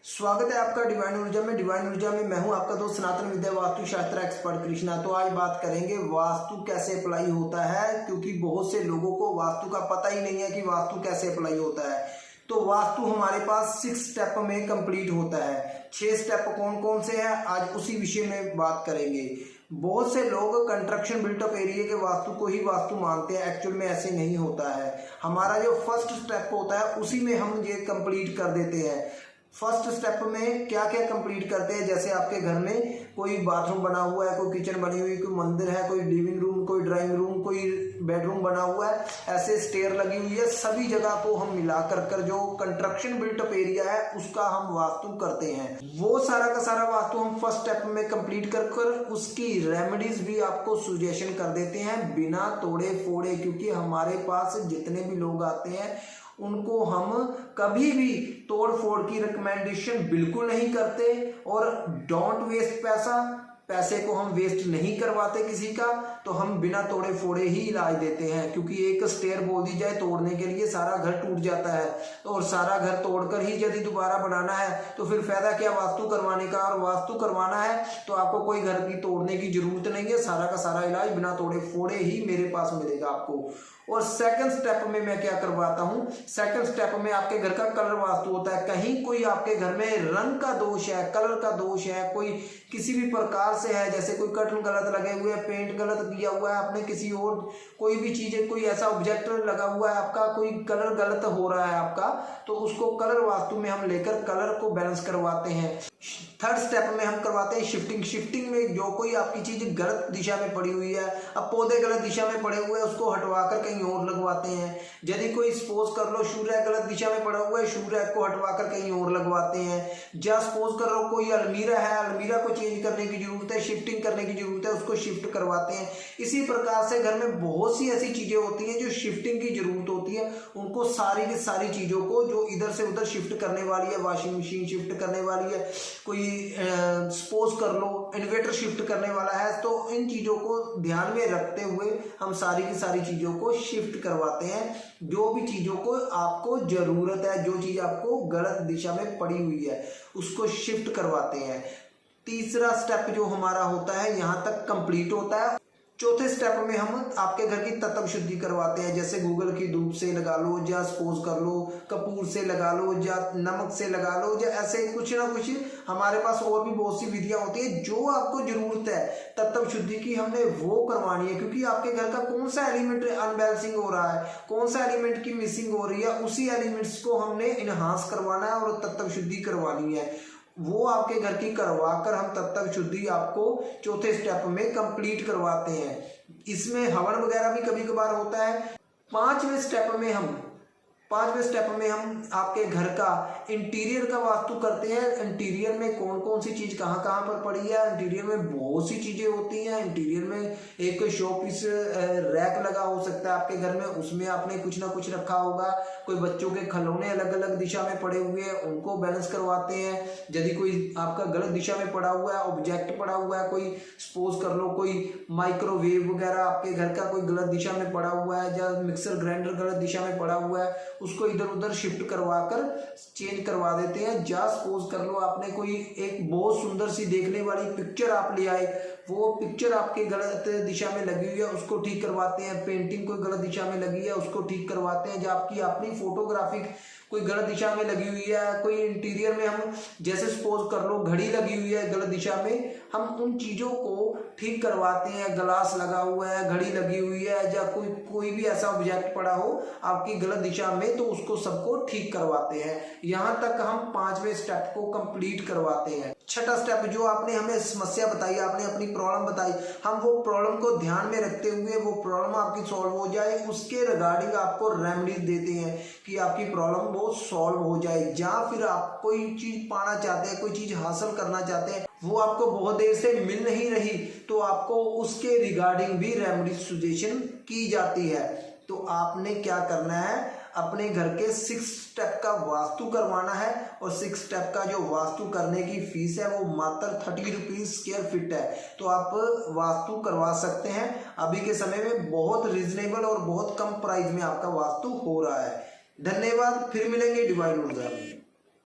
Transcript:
स्वागत है आपका डिवाइन ऊर्जा में। डिवाइन ऊर्जा में मैं हूं आपका दोस्त सनातन विद्या वास्तु शास्त्र एक्सपर्ट कृष्णा। तो आज बात करेंगे वास्तु कैसे अप्लाई होता है, क्योंकि बहुत से लोगों को वास्तु का पता ही नहीं है कि वास्तु कैसे अप्लाई होता है। तो वास्तु हमारे पास 6 स्टेप में कंप्लीट होता है। 6 स्टेप कौन कौन से हैं, आज उसी विषय में बात करेंगे। बहुत से लोग कंस्ट्रक्शन बिल्टअप एरिया के वास्तु को ही वास्तु मानते हैं, एक्चुअल में ऐसे नहीं होता है। हमारा जो फर्स्ट स्टेप होता है उसी में हम ये कंप्लीट कर देते हैं। फर्स्ट स्टेप में क्या क्या कंप्लीट करते हैं, जैसे आपके घर में कोई बाथरूम बना हुआ है, कोई किचन बनी हुई, कोई मंदिर है, कोई लिविंग रूम, कोई ड्राइंग रूम, कोई बेडरूम बना हुआ है, ऐसे स्टेयर लगी हुई है, सभी जगह को हम मिला कर जो कंस्ट्रक्शन बिल्टअप एरिया है उसका हम वास्तु करते हैं। वो सारा का सारा वास्तु हम फर्स्ट स्टेप में कंप्लीट कर उसकी रेमेडीज भी आपको सुजेशन कर देते हैं बिना तोड़े फोड़े, क्योंकि हमारे पास जितने भी लोग आते हैं उनको हम कभी भी तोड़ फोड़ की रिकमेंडेशन बिल्कुल नहीं करते, और डोंट वेस्ट पैसे को हम वेस्ट नहीं करवाते किसी का। तो हम बिना तोड़े फोड़े ही इलाज देते हैं, क्योंकि एक स्टेयर बोल दी जाए तोड़ने के लिए सारा घर टूट जाता है, और सारा घर तोड़कर ही यदि दोबारा बनाना है तो फिर फायदा क्या वास्तु करवाने का। और वास्तु करवाना है तो आपको कोई घर की तोड़ने की जरूरत नहीं है, सारा का सारा इलाज बिना तोड़े फोड़े ही मेरे पास मिलेगा आपको। और सेकंड स्टेप में मैं क्या करवाता हूं, सेकंड स्टेप में आपके घर का कलर वास्तु होता है। कहीं कोई आपके घर में रंग का दोष है, कलर का दोष है, कोई किसी भी प्रकार से है, जैसे कोई कर्टन गलत लगे हुए हैं, पेंट गलत किया हुआ है आपने, किसी और कोई भी चीज, कोई ऐसा ऑब्जेक्ट लगा हुआ है आपका, कोई कलर गलत हो रहा है आपका, तो उसको कलर वास्तु में हम लेकर कलर को बैलेंस करवाते हैं। थर्ड स्टेप में हम करवाते हैं शिफ्टिंग। शिफ्टिंग में जो कोई आपकी चीज गलत दिशा में पड़ी हुई है, अब पौधे गलत दिशा में पड़े हुए हैं, उसको हटवाकर कहीं और लगवाते हैं। यदि कोई सपोज कर लो सूर्य गलत दिशा में पड़ा हुआ है, सूर्य को हटवाकर कहीं और लगवाते हैं। या सपोज कर लो कोई अलमीरा है, अलमीरा को चेंज करने की जरूरत है, शिफ्टिंग करने की जरूरत है, उसको शिफ्ट करवाते हैं। इसी प्रकार से घर में बहुत सी ऐसी चीजें होती हैं जो शिफ्टिंग की जरूरत होती है, उनको सारी की सारी चीजों को जो इधर से उधर शिफ्ट करने वाली है, वॉशिंग मशीन शिफ्ट करने वाली है, कोई सपोज कर लो इन्वर्टर शिफ्ट करने वाला है, तो इन चीजों को ध्यान में रखते हुए हम सारी की सारी चीजों को शिफ्ट करवाते हैं। जो भी चीजों को आपको जरूरत है, जो चीज आपको गलत दिशा में पड़ी हुई है, उसको शिफ्ट करवाते हैं। तीसरा स्टेप जो हमारा होता है यहां तक कंप्लीट होता है। चौथे स्टेप में हम आपके घर की तत्व शुद्धि करवाते हैं, जैसे गूगल की धूप से लगा लो, या सपोज कर लो कपूर से लगा लो, या नमक से लगा लो, या ऐसे कुछ ना कुछ हमारे पास और भी बहुत सी विधियां होती है। जो आपको जरूरत है तत्व शुद्धि की हमने वो करवानी है, क्योंकि आपके घर का कौन सा एलिमेंट अनबैलेंसिंग हो रहा है, कौन सा एलिमेंट की मिसिंग हो रही है, उसी एलिमेंट्स को हमने इनहांस करवाना है और तत्व शुद्धि करवानी है। वो आपके घर की करवाकर हम तत्व शुद्धि आपको चौथे स्टेप में कंप्लीट करवाते हैं। इसमें हवन वगैरह भी कभी कभार होता है। पांचवें स्टेप में हम आपके घर का इंटीरियर का वास्तु करते हैं। इंटीरियर में कौन कौन सी चीज कहाँ कहाँ पर पड़ी है, इंटीरियर में बहुत सी चीजें होती हैं। इंटीरियर में एक शो पीस रैक लगा हो सकता है आपके घर में, उसमें आपने कुछ ना कुछ रखा होगा। कोई बच्चों के खिलौने अलग अलग दिशा में पड़े हुए हैं, उनको बैलेंस करवाते हैं। यदि कोई आपका गलत दिशा में पड़ा हुआ है, ऑब्जेक्ट पड़ा हुआ है, कोई सपोज कर लो कोई माइक्रोवेव वगैरह आपके घर का कोई गलत दिशा में पड़ा हुआ है, या मिक्सर ग्राइंडर गलत दिशा में पड़ा हुआ है, उसको इधर उधर शिफ्ट करवाकर चेंज करवा देते हैं। या सपोज कर लो आपने कोई एक बहुत सुंदर सी देखने वाली पिक्चर आप ले आए, वो पिक्चर आपके गलत दिशा में लगी हुई है, उसको ठीक करवाते हैं। पेंटिंग कोई गलत दिशा में लगी है, उसको ठीक करवाते हैं। या आपकी अपनी फोटोग्राफिक कोई गलत दिशा में लगी हुई है, कोई इंटीरियर में हम जैसे सपोज कर लो घड़ी लगी हुई है गलत दिशा में, हम उन चीजों को ठीक करवाते हैं। ग्लास लगा हुआ है, घड़ी लगी हुई है, या कोई भी ऐसा ऑब्जेक्ट पड़ा हो आपकी गलत दिशा में, तो उसको सबको ठीक करवाते हैं। यहां तक हम पांचवें स्टेप को कंप्लीट करवाते हैं। छठा स्टेप जो आपने हमें समस्या बताई, आपने अपनी प्रॉब्लम बताई, हम वो प्रॉब्लम को ध्यान में रखते हुए वो प्रॉब्लम आपकी सॉल्व हो जाए, उसके रिगार्डिंग आपको रेमेडीज देते हैं कि आपकी प्रॉब्लम वो सॉल्व हो जाए। या फिर आप कोई चीज पाना चाहते हैं, कोई चीज हासिल करना चाहते हैं, वो आपको बहुत देर से मिल नहीं रही, तो आपको उसके रिगार्डिंग भी रेमेडी सजेशन की जाती है। तो आपने क्या करना है, अपने घर के 6 स्टेप का वास्तु करवाना है, और 6 स्टेप का जो वास्तु करने की फीस है वो मात्र 30 रुपीज स्क्वायर फीट है। तो आप वास्तु करवा सकते हैं। अभी के समय में बहुत रीजनेबल और बहुत कम प्राइस में आपका वास्तु हो रहा है। धन्यवाद, फिर मिलेंगे डिवाइन ऊर्जा में।